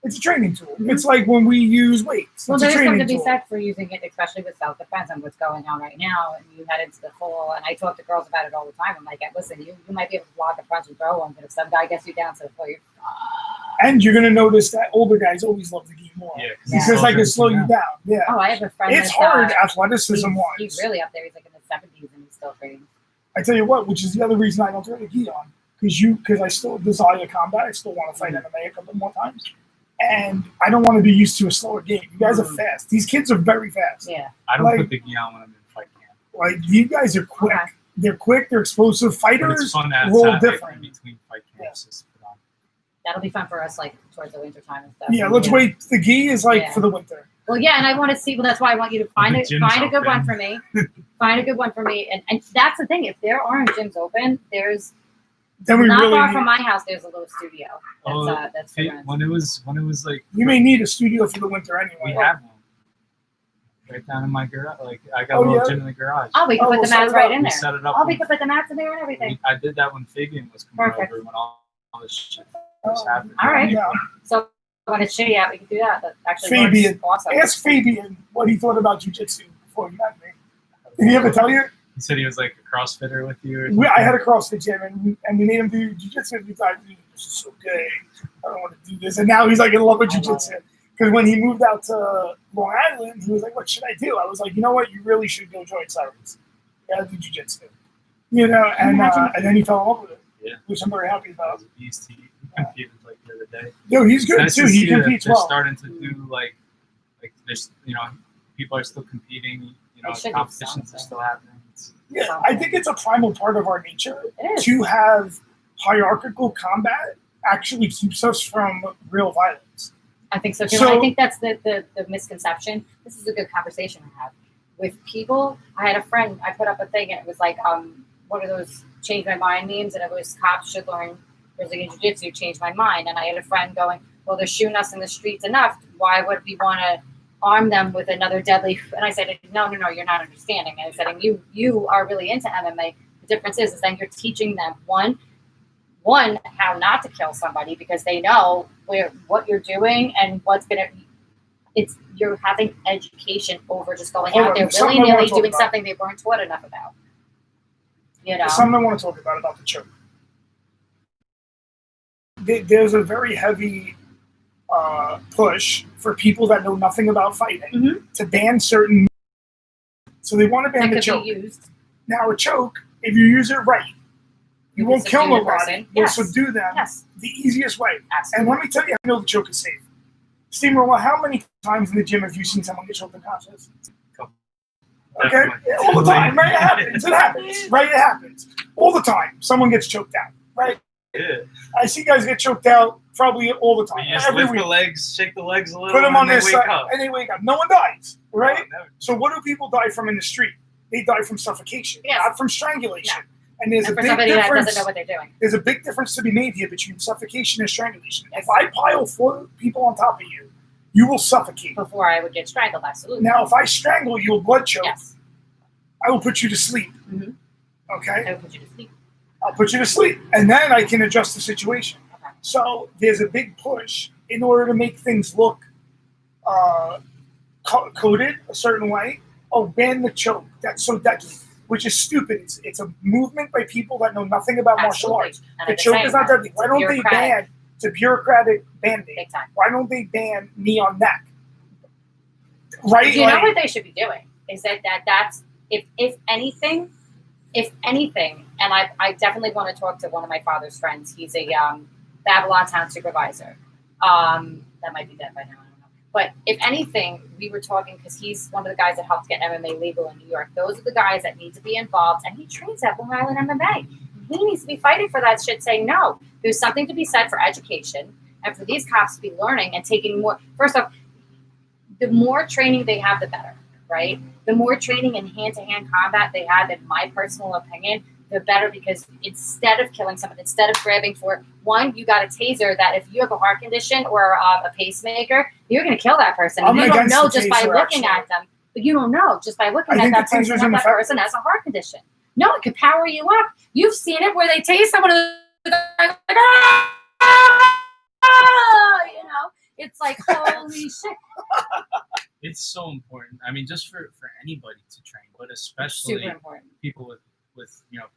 It's a training tool. It's like when we use weights. Well, It's a there's something training to be tool. said for using it, especially with self-defense and what's going on right now. And you head into the fall, and I talk to girls about it all the time. I'm like, listen, you might be able to block a punch and throw one, but if some guy gets you down to the floor, you're And you're gonna notice that older guys always love the game more. Yeah, Because I can slow you down. Yeah. Oh, I have a friend. It's that's, hard athleticism wise. He's really up there. He's like in the 70s and he's still training. I tell you what, which is the other reason I don't throw the gi on. Because I still desire combat. I still want to fight MMA a couple more times. And I don't want to be used to a slower game. You guys are fast. These kids are very fast. Yeah. I don't put the gi on when I'm in fight camp. Like, you guys are quick. Okay. They're quick. They're explosive. But Fighters it's fun to roll have different. in between fight camps. Just put on. That'll be fun for us, like, towards the winter time and stuff. Yeah, let's wait. The gi is like for the winter. Well, yeah, and I want to see. Well, that's why I want you to find a good one for me. Find a good one for me, and that's the thing. If there aren't gyms open, there's not really far from my house. There's a little studio. That's for rent. When it was like you may need a studio for the winter anyway. we have one right down in my garage. Like I got a little gym in the garage. Oh, we can put the mats right in We there. set it up. Oh, we can put the mats in there and everything. I did that when Fabian was coming Perfect. over when all this shit was happening. All right. Yeah. So when it's shitty out, we can do that. That actually Fabian, works awesome. ask Fabian what he thought about jiu-jitsu before he met me. Did he ever tell you? He said he was like a CrossFitter with you. Or I had a CrossFit gym, and we made him do jiu-jitsu. He thought, this is so gay. I don't want to do this. And now he's like in love with jiu-jitsu. Because when he moved out to Long Island, he was like, what should I do? I was like, you know what? You really should go join Cyrus. You got to do jiu-jitsu. You know, and then he fell in love with it. Yeah. Which I'm very happy That about. was a beast. He competed like the other day. Yo, he's good It's nice too. to He see that competes they're well. starting to do like there's people are still competing. They should do Competitions are something. still happening. Yeah, I think it's a primal part of our nature It is. to have hierarchical combat actually keeps us from real violence. I think so too. So- and I think that's the misconception. This is a good conversation to have with people. I had a friend. I put up a thing, and it was like one of those change my mind memes, and it was cops should learn Brazilian jiu-jitsu, change my mind. And I had a friend going, well, they're shooting us in the streets enough. Why would we want to arm them with another deadly? And I said, no, you're not understanding. And I said, and you are really into MMA. The difference is then you're teaching them one how not to kill somebody because they know what you're doing and what's gonna. You're having education over just going out there Something I willy wanna nilly talk doing about. something they weren't taught enough about. You know. Something I want to talk about the choke. There's a very heavy push for people that know nothing about fighting to ban certain. So they want to ban that the could choke. be used. Now a choke, if you use it right, you can won't kill subdue the nobody. person. You'll Yes. subdue them Yes, the easiest way. And absolutely. let me tell you, I know the choke is safe. Steamroller, how many times in the gym have you seen someone get choked in contests? Okay? Definitely. All the time, right? It happens. It happens. Right? It happens. All the time. Someone gets choked out. Right? Yeah. I see guys get choked out probably all the time. You just Every lift week. the legs, shake the legs a little, Put them and on they this wake side up. and they wake up. No one dies. Right? No, never. So what do people die from in the street? They die from suffocation, Yes. not from strangulation. And there's And a for big somebody that difference. doesn't know what they're doing. There's a big difference to be made here between suffocation and strangulation. If I pile 4 people on top of you, you will suffocate. Before I would get strangled, absolutely. Now, if I strangle you, a blood choke, Yes. I will put you to sleep. Mhm. Okay? I would put you to sleep. I'll put you to sleep. And then I can adjust the situation. Okay. So there's a big push in order to make things look coded a certain way. Oh, ban the choke. That's so deadly. Which is stupid. It's a movement by people that know nothing about martial Absolutely. arts. And The at the choke same is not time, deadly. it's Why don't they bureaucratic. ban? It's a bureaucratic band-aid. Big time. Why don't they ban knee on neck? Right? You know Like, what they should be doing is that's if anything, and I definitely want to talk to one of my father's friends. He's a Babylon town supervisor. That might be dead by now. I don't know. But if anything, we were talking because he's one of the guys that helped get MMA legal in New York. Those are the guys that need to be involved, and he trains at Long Island MMA. He needs to be fighting for that shit, saying no. There's something to be said for education and for these cops to be learning and taking more. First off, the more training they have, the better, right? The more training in hand-to-hand combat they have, in my personal opinion, the better, because instead of killing someone, instead of grabbing for one, you got a taser that if you have a heart condition or a pacemaker, you're going to kill that person. I'm And you don't against know the just by taser, looking actually. at them. But you don't know just by looking I at think that the person taser's that ineffective. person has a heart condition. No, it could power you up. You've seen it where they tase someone and the guy's like, ah! You know, It's like, holy shit. It's so important. I mean, just for anybody to train, but especially Super important. people with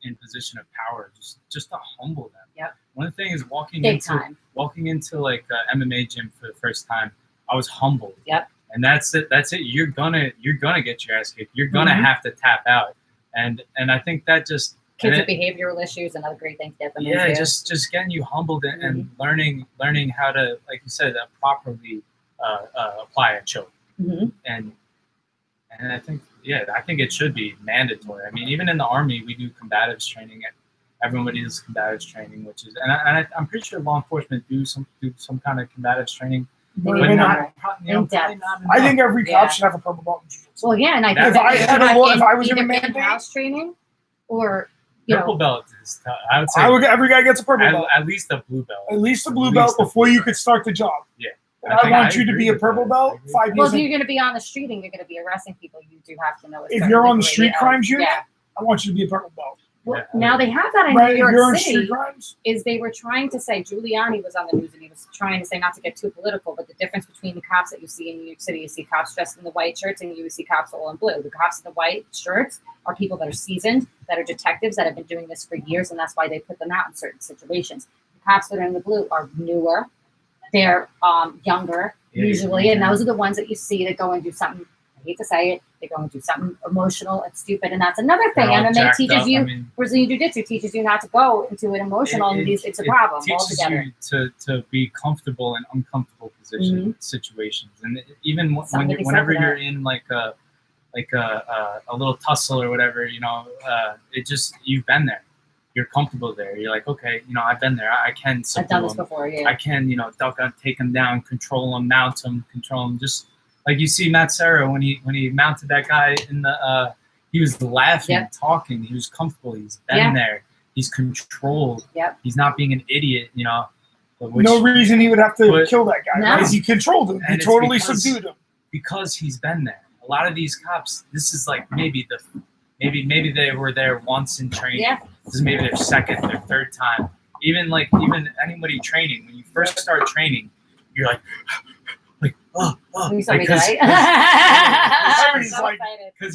in position of power, just to humble them. Yep. One thing is walking Big into time. like a MMA gym for the first time, I was humbled. Yep. And that's it. You're gonna get your ass kicked. You're gonna have to tap out. And I think that just Kids with behavioral issues, another great thing to get them yeah, into. just getting you humbled and learning how to, like you said, properly apply a choke. And I think it should be mandatory. I mean, even in the Army, we do combatives training. Everybody does combatives training, which is, and I'm pretty sure law enforcement do some kind of combatives training. But not in depth. I think every cop should have a purple belt in jiu-jitsu. Well, yeah, and I think if I was in a either mandate, in-house training or purple belt is tough. I would say every guy gets a purple belt. At least a blue belt. At least a blue belt before you could start the job. Yeah. And I want you to be a purple belt 5 years. Well, if you're going to be on the street and you're going to be arresting people, you do have to know. If you're on the street crimes unit, I want you to be a purple belt. Well, now they have that in New York City. Is they were trying to say, Giuliani was on the news and he was trying to say, not to get too political, but the difference between the cops that you see in New York City, you see cops dressed in the white shirts and you see cops all in blue. The cops in the white shirts are people that are seasoned, that are detectives, that have been doing this for years, and that's why they put them out in certain situations. The cops that are in the blue are newer, they're younger usually, and those are the ones that you see that go and do something. I hate to say it, they go and do something emotional and stupid, and that's another thing. MMA teaches you, Brazilian Jiu-Jitsu teaches you not to go into an emotional, and it's a problem altogether. It teaches you to be comfortable in uncomfortable situations, and even whenever you're in like a little tussle or whatever, it just, you've been there. You're comfortable there. You're like, okay, I've been there. I can subdue I've done this him. before, yeah. I can, duck him, take him down, control him, mount him, control him. Just like you see Matt Serra when he mounted that guy in the he was laughing, talking, he was comfortable, he's been there, he's controlled, he's not being an idiot, no reason he would have to kill that guy, because he controlled him, he totally subdued him. Because he's been there. A lot of these cops, this is like maybe they were there once in training. Yeah. This is maybe their second, their third time. Even anybody training, when you first start training, you're like because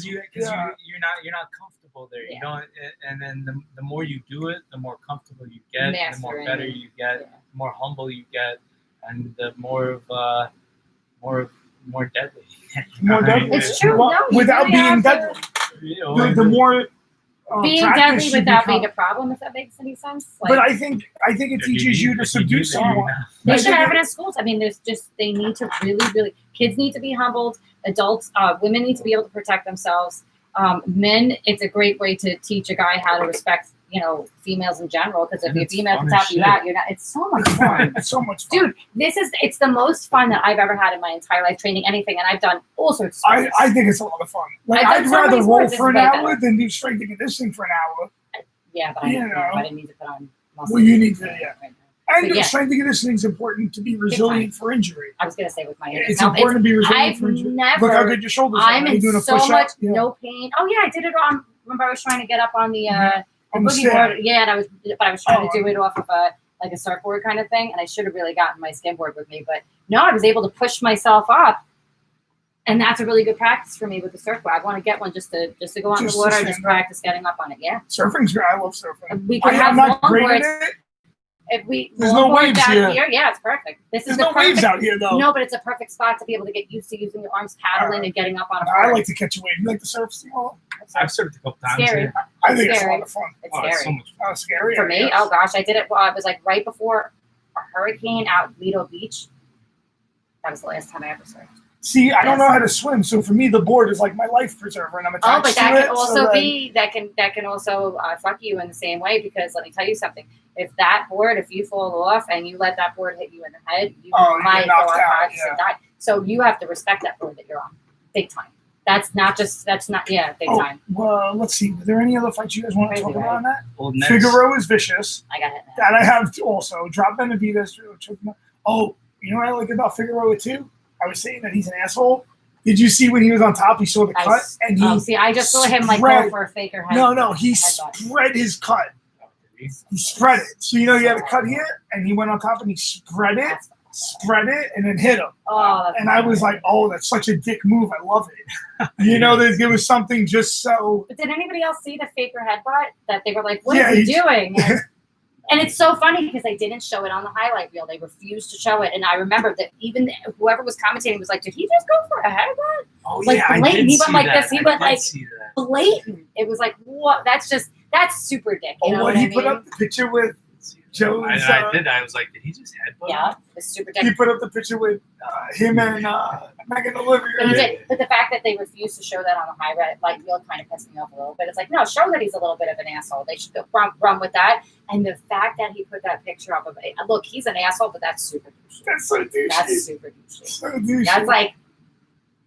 you're not comfortable there. You don't, and then the more you do it, the more comfortable you get, the more better you get, the more humble you get, and the more deadly. More deadly. It's true. Without being deadly. The more being deadly without being a problem, if that makes any sense. But I think it teaches you to subdue someone. They should have it in schools. I mean, they need to really, kids need to be humbled. Adults, women need to be able to protect themselves. Men, it's a great way to teach a guy how to respect, females in general. Because if a female can tap you out, it's so much fun. It's so much fun. Dude, it's the most fun that I've ever had in my entire life training anything. And I've done all sorts of sports. I think it's a lot of fun. I'd rather roll for an hour than do strength and conditioning for an hour. Yeah, but I didn't need to put on muscle. Well, you need to, And strength and conditioning is important to be resilient for injury. I was going to say with my injury. It's important to be resilient for injury. Look how good your shoulders are. I'm in so much no pain. Oh, yeah, I did it on, remember I was trying to get up on the boogie board. Yeah, and I was trying to do it off of a surfboard kind of thing, and I should have really gotten my skimboard with me. But no, I was able to push myself up. And that's a really good practice for me with the surfboard. I want to get one just to go on the water and just practice getting up on it. Yeah. Surfing's great. I love surfing. We could have longboards. There's no waves here. Yeah, it's perfect. There's no waves out here, though. No, but it's a perfect spot to be able to get used to using your arms paddling and getting up on a board. I like to catch a wave. You like to surf? I've surfed a couple times. Scary. I think it's a lot of fun. It's scary. It's so much fun. Scary. For me, oh gosh, I did it. Well, I was like right before a hurricane out at Lido Beach. That was the last time I ever surfed. See, I don't know how to swim, so for me, the board is like my life preserver, and I'm attached to it. Oh, but that can also be that can also fuck you in the same way, because let me tell you something: if you fall off and you let that board hit you in the head, you might go unconscious and die. So you have to respect that board that you're on, big time. Big time. Well, let's see. Were there any other fights you guys want to talk about on that? Well, Figueroa is vicious. I got it. That I have also. Drop Benavidez. Oh, you know what I like about Figueroa too? I was saying that he's an asshole. Did you see when he was on top? He saw the cut, and I just saw him go for a faker head. No, he spread his cut. He spread it. So he had a cut here, and he went on top and he spread it. spread it, and then hit him. Oh, that's And I was like, oh, that's such a dick move. I love it. You know, there was something just so. But did anybody else see the faker headbutt that they were like, what Yeah, is he doing? And it's so funny because they didn't show it on the highlight reel. They refused to show it. And I remember that even whoever was commentating was like, did he just go for a headbutt? Oh Like, yeah, I blatant. did He went see like that. this. He I went did like see that. blatant. It was like, what? That's super dick. You know When what he I put mean? up the picture with Joe's. I did. I was like, did he just headbutt? Yeah, it's super dick. He put up the picture with him and Megan Olivia. But, he did. But the fact that they refused to show that on the highlight reel kind of pissed me off a little bit. It's like, no, show that he's a little bit of an asshole. They should go run with that. And the fact that he put that picture up of it, look, he's an asshole, but that's super douchey. That's so douchey. That's super douchey. So douchey. That's like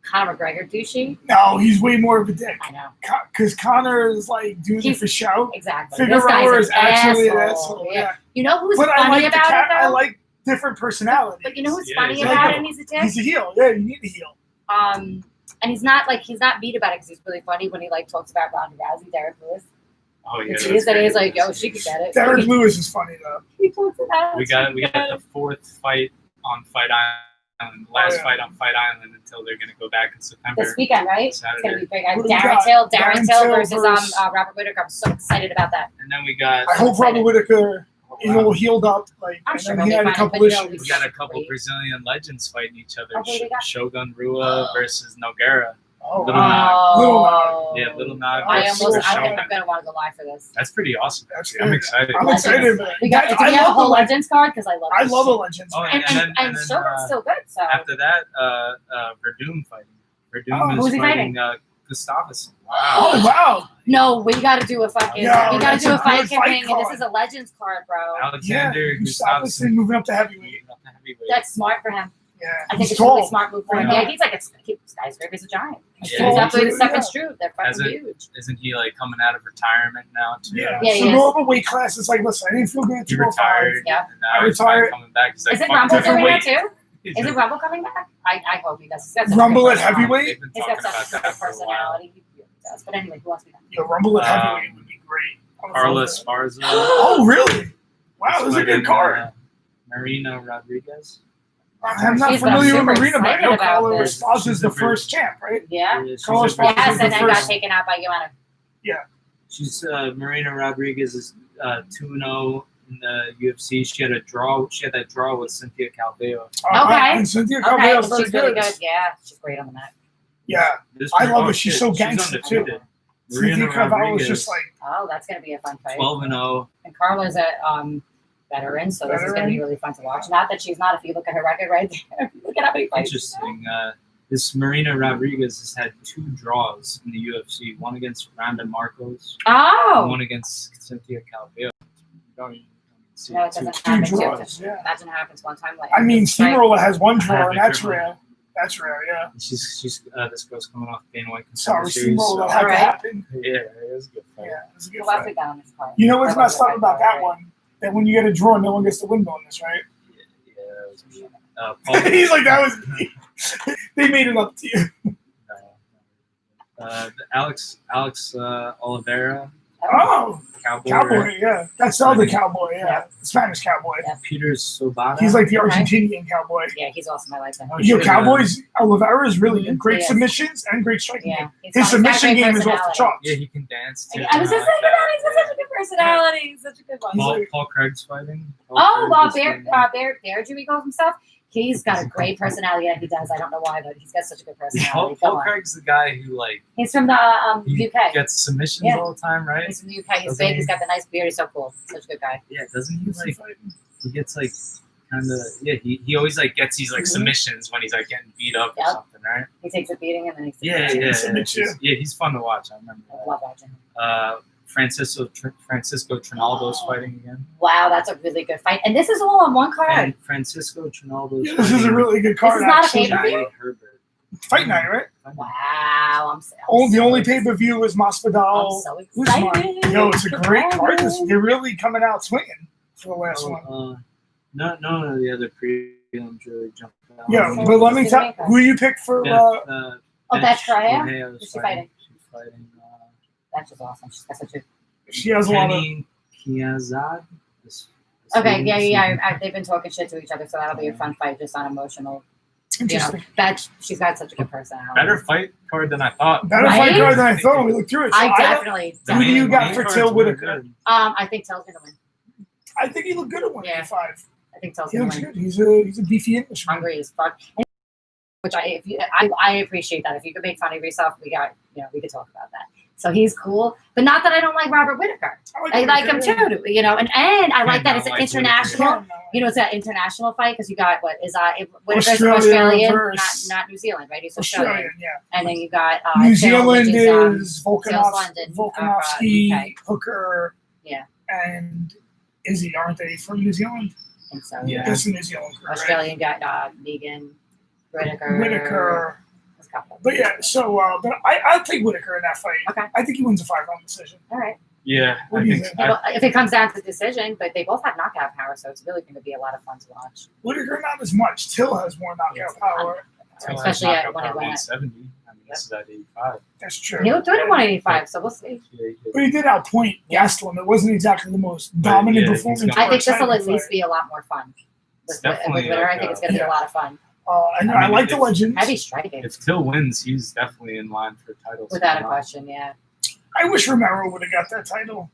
Conor McGregor douchey. No, he's way more of a dick. I know. Because Conor is like doing it for show. Exactly. This guy's Figueroa an is actually an asshole. asshole. Yeah. You know who's But I funny like the about it, though? I like different personalities. But you know who's Yeah, funny he's about like it? And he's a dick. He's a heel. Yeah, you need a heel. And he's not beat about it because he's really funny when he like talks about Ronda Rousey, Derek Lewis. Oh yeah. And that's that great. he's like, yo, she could get it. Derek Lewis is funny though. He talks about We got the fourth fight on Fight Island, last fight on Fight Island until they're gonna go back in September. this weekend, right? It's Saturday. gonna be big. Who do we Darren got? Till Darren Till versus Robert Whittaker. I'm so excited about that. And then we got I hope Robert Whittaker is wow. all healed up. Like, I'm and sure then he'll he be had a fine, couple but, you know, issues. we got a couple Wait. Brazilian legends fighting each other. Okay, we got- Shogun Rua versus Nogueira. Oh, Little wow. Nog. Little Oh. Yeah, Little Nog I versus think Shogun. I'm gonna want to go live for this. That's pretty awesome. That's I'm good. excited. I'm excited. Man. We got. Do we have a whole Legends card? Because I love. I this love a shit. Legends. Oh, man. And Shogun's still good. So After that, Verdum fighting. Verdum Oh, is who's he fighting Gustafsson. Oh, wow. no, we got to do a fucking. Yeah, we got to that's do a a fight good fight campaign, and card. this is a Legends card, bro. Alexander Yeah, Gustafsson. Gustafsson moving up to heavyweight. That's smart for him. Yeah, I think he's it's a really tall. smart move for him. Yeah. Yeah, he's like a skyscraper. He's a giant. Yeah. He's up with the stuff Yeah. in Struve. They're fucking Hasn't- huge. Isn't he like coming out of retirement now too? Yeah, Yeah, so he go is. up a weight class. It's like, listen, I didn't feel good at He 205. retired. Yeah. And now I he's finally retired. coming back. He's like, Isn't fuck Rumble different doing weight. that too? He's Isn't a- Rumble coming back? I hope he does. He's got such a Rumble good at personality. heavyweight? They've been He's talking got such about a good that for a while. personality. He really does. But anyway, who else we got? Yo, Rumble at heavyweight would be great. I would Carla love that. Esparza. Oh, really? Wow, is this is a good fighting, card. Marina Rodriguez. I'm not Jeez, but I'm familiar with super Marina, but I excited know about Carla this. Esparza is She's the a very- first champ, right? Yeah. She's Carla a- Esparza Yes, is and the then got first. taken out by Joanna. She's Marina Rodriguez is 2-0 in the UFC. She had that draw with Cynthia Calvillo. Okay. And Cynthia Okay, Calvillo is very she's really good. good. Yeah, she's great on the mat. Yeah, This I one- love oh, her. She's shit, so gangster, too. undefeated. Cynthia Marina Calvillo is Rodriguez, just like, Oh, that's gonna be a fun fight. 12-0. And Carla's a veteran, so this is gonna be Veteran. really fun to watch. Not that she's not. If you look at her record right there, look at how many fights. Interesting. This Marina Rodriguez has had 2 draws in the UFC. One against Ronda Marcos. And Oh, one against Cynthia Calvillo. You don't even see no, it it too. doesn't two happen. draws. Yeah. Imagine it happens one time. Like I mean, it's like- Steamroller has one draw, Yeah, and that's different. rare. That's rare, yeah. She's this girl's coming off Dana White Sorry, Contender Series. Steamroller So, had to Alright. happen. yeah, it was a good fight. Yeah, it's a good Who else fight. we got on this card? You know what's That was messed a up fight about card, that right? one? That when you get a draw, no one gets the win bonus, right? Yeah, it was me. Paul, He's like, that was me. They made it up to you. Alex Oliveira, Oh, Cowboy. cowboy, yeah. That's the other cowboy, yeah. The Spanish cowboy. Yeah. Peter Sobata. He's like the Okay. Argentinian cowboy. Yeah, he's awesome. I like him. Oh, Yo, shit, Cowboys, Oliveira is really good. Great He is. submissions and great striking. Yeah, game. he's His fun. He's got submission great game is off the personality. charts. Yeah, he can dance too. I was just like thinking about it. He's got that. such a good personality. He's such a good one. Paul Craig's fighting. Oh, Bear Jew, he calls himself. He's got a great personality. Yeah, he does. I don't know why, but he's got such a good personality. Go Paul on. Craig's the guy who like He's from the he UK. gets submissions Yeah. all the time, right? He's from the UK. He's Doesn't big. He's he? got the nice beard. He's so cool. Such a good guy. Yeah, doesn't he like he gets like kind of he always like gets these like Mhm. submissions when he's like getting beat up or Yep. something, right? He takes a beating and then he's Yeah. Submit you. He's fun to watch. I remember I that. love watching him. Francisco Trinaldo's fighting again. Wow, that's a really good fight. And this is all on one card. And Francisco Trinaldo's Yeah, this is a really good card, This is not a actually. pay-per-view? Jai Herbert. Fight night, right? Wow, I'm so The only pay-per-view was Masvidal. I'm so Usman. excited. Yo, it's a great card. They're really coming out swinging for the last one. None of the other prelims really jumped out. Yeah, So but let me who's tell the main card? who you picked for. Oh, that's Correa? Correa's Who's she fighting. She's fighting That's just awesome. She's got such a She has a lot of. Kenny Kiazad. This Okay, yeah. They've been talking shit to each other, so that'll be a fun fight, just on emotional. Interesting. She's got such a good personality. Better fight card than I thought. Better fight card than I thought when we looked through it. So I definitely. Who do you got for Till Whitaker? I think Till's gonna win. I think he looked good at 185. I think Till's He gonna looks win. good. He's a beefy Englishman. Hungry as fuck. Which I appreciate that. If you could make fun of yourself, we could talk about that. So he's cool, but not that I don't like Robert Whitaker. I like him too, and I like that it's an international. It's an international fight because you got Whitaker's Australian, not New Zealand, right? He's Australian. Yeah. And then you got New Zealand is London, Volkanovski, Hooker, yeah, and Izzy, aren't they from New Zealand? I think so. Yeah. That's a New Zealand crew, Australian got Negan, Whitaker. Whitaker. But yeah, so but I'll take Whitaker in that fight. Okay. I think he wins a 5-round decision. All right. Yeah, What I do you think. think? If it comes down to decision, but they both have knockout power, so it's really going to be a lot of fun to watch. Whitaker not as much. Till has more knockout power. Especially at when he went 170. I mean, this is at 85. That's true. He looked good at 185, so we'll see. But he did outpoint Gastelum. It wasn't exactly the most dominant yeah, performance. he's I think this will Exciting at least fight. be a lot more fun. It's With definitely Whitaker, I like, think it's going to be a lot of fun. And I I mean, like the legends. Heavy striking, If Till wins, he's definitely in line for titles. without a question. Yeah. I wish Romero would have got that title.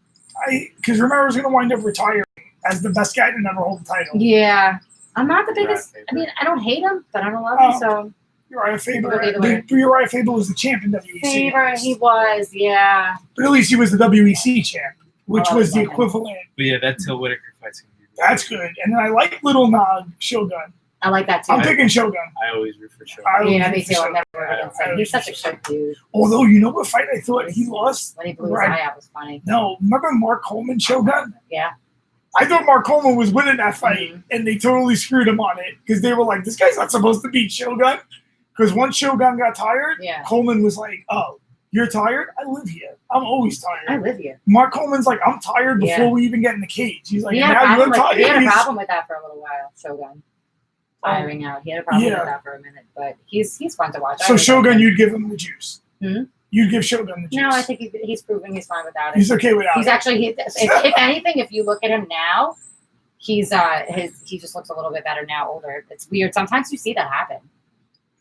Because Romero's going to wind up retiring as the best guy to never hold the title. Yeah. I'm not the biggest. I mean, I don't hate him, but I don't love him. So Uriah Faber. Could go either way. Uriah Faber was the champ in WEC. Faber, he was. Yeah. But at least he was the WEC champ, which Oh, was the okay. equivalent. But yeah, that Till Whitaker fight's gonna be. That's good. And then I like Little Nog Shogun. I like that too. I'm picking Shogun. I always root for Shogun. I always Yeah, root me for too. I'll Shogun. never root against him. He's such a good dude. Although, you know what fight I thought he lost? When he blew his Right. eye out was funny. No, remember Mark Coleman Shogun? Yeah. I thought Mark Coleman was winning that fight, Mhm. and they totally screwed him on it because they were like, "This guy's not supposed to beat Shogun." Because once Shogun got tired, Yeah. Coleman was like, "Oh, you're tired? I live here. I'm always I tired." live here. Mark Coleman's like, "I'm tired before Yeah. we even get in the cage." He's like, He had, a "Now problem you're with, tired." he had a He's- problem with that for a little while, Shogun. Tiring out. He had a problem Yeah. with that for a minute, but he's fun to watch. I So really Shogun, like him. you'd give him the juice. Hmm? You'd give Shogun the juice. No, I think he's proving he's fine without it. he's okay without He's it. actually, if anything, if you look at him now, he just looks a little bit better now, older. It's weird. Sometimes you see that happen.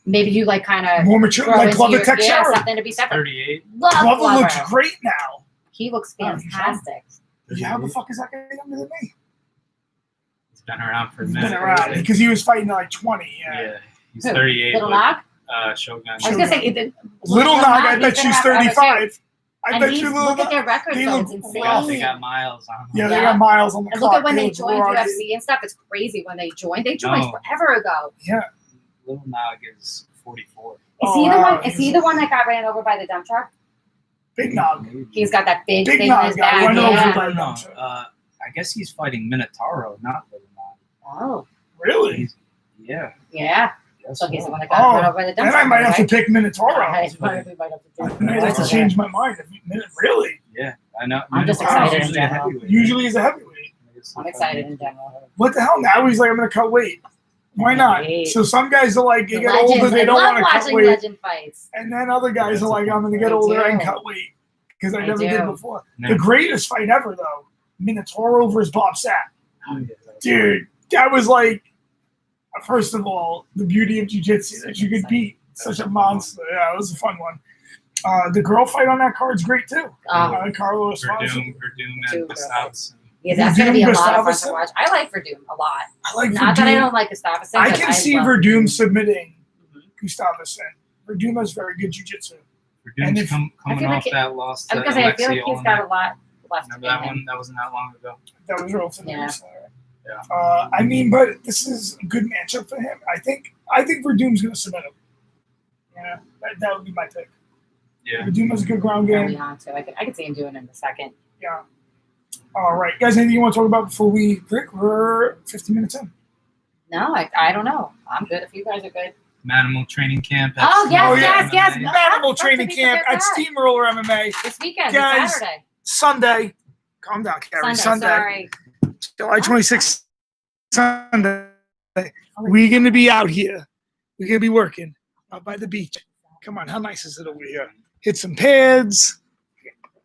Maybe you like kind of More mature, like Glover Teixeira. something to be said. 38. Love Glover Glover. looks great now. He looks Oh, he's fantastic. Yeah, how the fuck is that guy younger than me? He's been around for a He's minute. been around because he was fighting at like 20. Yeah, Yeah. he's Who? 38. Little but, Nog? Shogun. I was gonna say Little Nog, I bet he's she's been around forever, too. 35. I And bet he's, you Little look at Nog. their records, they though. look It's insane. rough. They got miles on him. Yeah, they Yeah. got miles on the And clock. look at when they look joined rugged. UFC and stuff. It's crazy when they joined. They joined No. forever ago. Little Nog is 44. Is Oh, he the wow. one? Is he the one that got ran over by the dump truck? Big Nog. He's got that big Big thing Nog in his got back. run over Yeah. by- No, I guess he's fighting Minotauro, not Little Nog. Oh, Really? Yeah. yeah. Guess So he's the so. one that got run over by the dump Then truck. I might have to right? pick Minotauro. Yeah, I we might have to do might have to that. change my mind. Really? Yeah, I know. I'm just Minotauro's excited in usually a general. heavyweight, Usually he's a heavyweight. right? I'm excited in general. What the hell? Now he's like, I'm going to cut weight. Why not? Right. So some guys are like, they The get legends, older, they I don't love want to cut watching weight. legend fights. And then other guys That's are like, a- I'm going to get I older and do. cut weight. Because I I never did do. before. Yeah. The greatest fight ever, though, Minotauro versus Bob Sapp. Oh, yeah. Dude, that was like, first of all, the beauty of jiu-jitsu that you could beat such a monster. Yeah, it was a fun one. The girl fight on that card's great, too. Carlos Verdum Fonseca. and Gustafsson. Yeah, that's going to be a lot of fun Gustafsson? to watch. I like Verdum a lot. I like Not that I Verdum. don't like Gustafsson. I but can see love Verdum submitting Mhm. Gustafsson. Verdum has very good jiu-jitsu. Verdum's if- coming feel off like that loss I to was going to say, I feel like Alexei he's got a Olenek. lot left Remember in that him. one? That wasn't that long ago. That was relatively Yeah. recent. Yeah. I mean, but this is a good matchup for him. I think Verdum's going to submit him. Yeah, that would be my pick. Yeah. Verdum has a good ground Early game. on, too. I could see him doing it in the second. Yeah. All right, guys. Anything you want to talk about before we break? We're 15 minutes in. No, I don't know. I'm good if you guys are good. Manimal training camp. Oh, yes, Oh, yeah. yes. MMA. Animal training camp at Steamroller MMA This weekend, Guys, it's Saturday. Sunday. Calm down, Carrie. Sunday. Sorry. July 26th, Sunday. We're going to be out here. We're going to be working out by the beach. Come on, how nice is it over here? Hit some pads,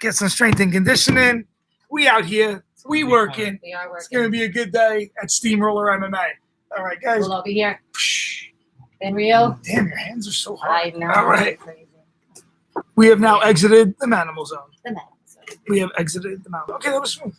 get some strength and conditioning. We out here. We working. We are It's gonna working. be a good day at Steamroller MMA. All right, guys. We'll all be here. In Rio. Damn, your hands are so hard. I know. All right. Crazy. We have now exited the Manimal Zone. The man. We have exited the Manimal. Okay, that was smooth.